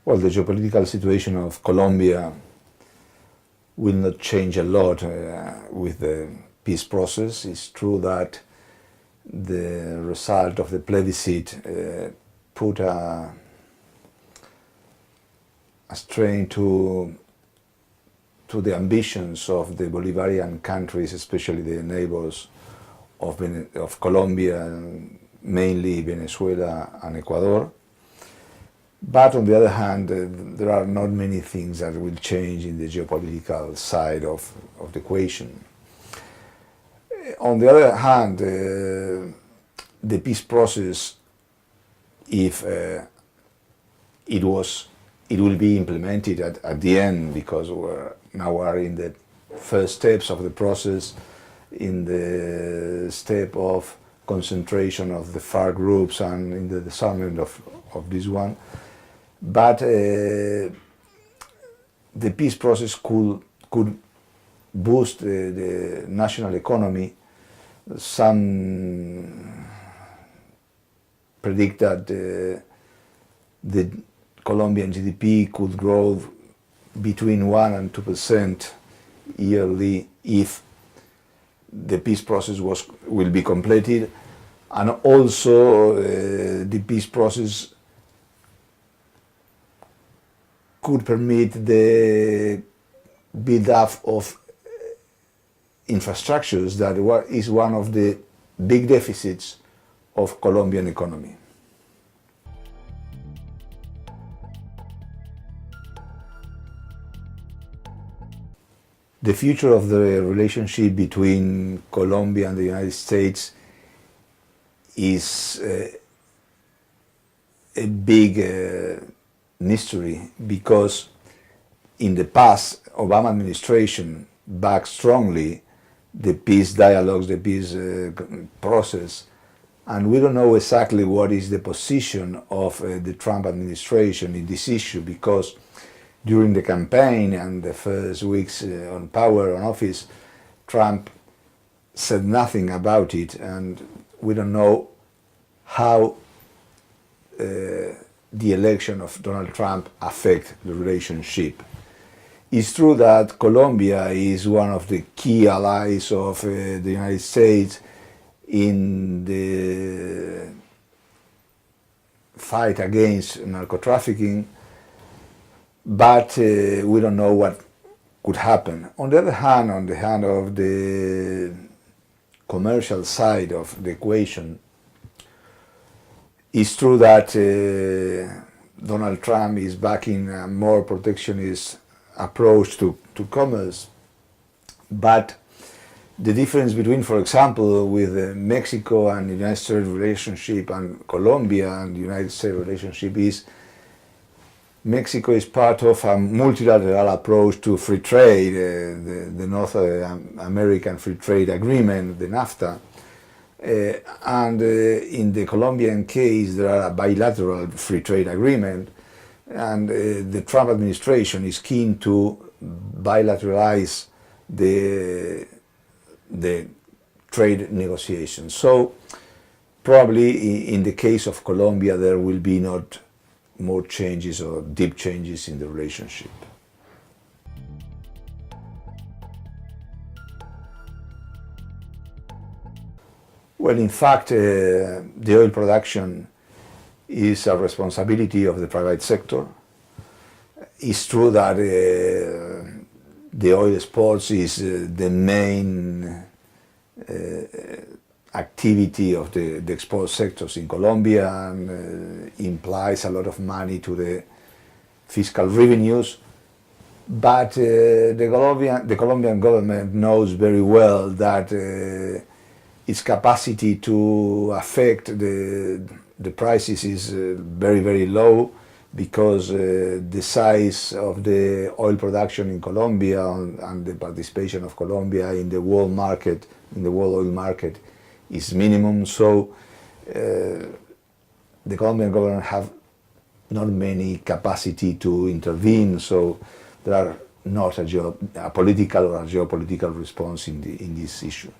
Well, the geopolitical situation of Colombia will not change a lot with the peace process. It's true that the result of the plebiscite put a strain to the ambitions of the Bolivarian countries, especially the neighbors of Colombia, mainly Venezuela and Ecuador. But on the other hand, there are not many things that will change in the geopolitical side of the equation. On the other hand, the peace process, if it will be implemented at the end, because now we are in the first steps of the process, in the step of concentration of the FARC groups and in the disarmament of this one. But the peace process could boost the national economy. Some predict that the Colombian GDP could grow between 1 and 2% yearly if the peace process will be completed, and also the peace process could permit the build-up of infrastructures that is one of the big deficits of Colombian economy. The future of the relationship between Colombia and the United States is a big mystery, because in the past, Obama administration backed strongly the peace dialogues, the peace process, and we don't know exactly what is the position of the Trump administration in this issue, because during the campaign and the first weeks on power, on office, Trump said nothing about it, and we don't know how the election of Donald Trump affect the relationship. It's true that Colombia is one of the key allies of the United States in the fight against narco-trafficking, but we don't know what could happen. On the other hand, on the hand of the commercial side of the equation, it's true that Donald Trump is backing a more protectionist approach to commerce, but the difference between, for example, with Mexico and the United States relationship and Colombia and the United States relationship is Mexico is part of a multilateral approach to free trade, the North American Free Trade Agreement, the NAFTA. And in the Colombian case, there are a bilateral free trade agreement, and the Trump administration is keen to bilateralize the trade negotiations. So probably in the case of Colombia, there will be not more changes or deep changes in the relationship. Well, in fact, the oil production is a responsibility of the private sector. It's true that the oil exports is the main activity of the export sectors in Colombia, and implies a lot of money to the fiscal revenues. But the Colombian government knows very well that its capacity to affect the prices is very, very low, because the size of the oil production in Colombia and the participation of Colombia in the world market, in the world oil market, is minimum. So the Colombian government have not many capacity to intervene. So there are not a political or a geopolitical response in this issue.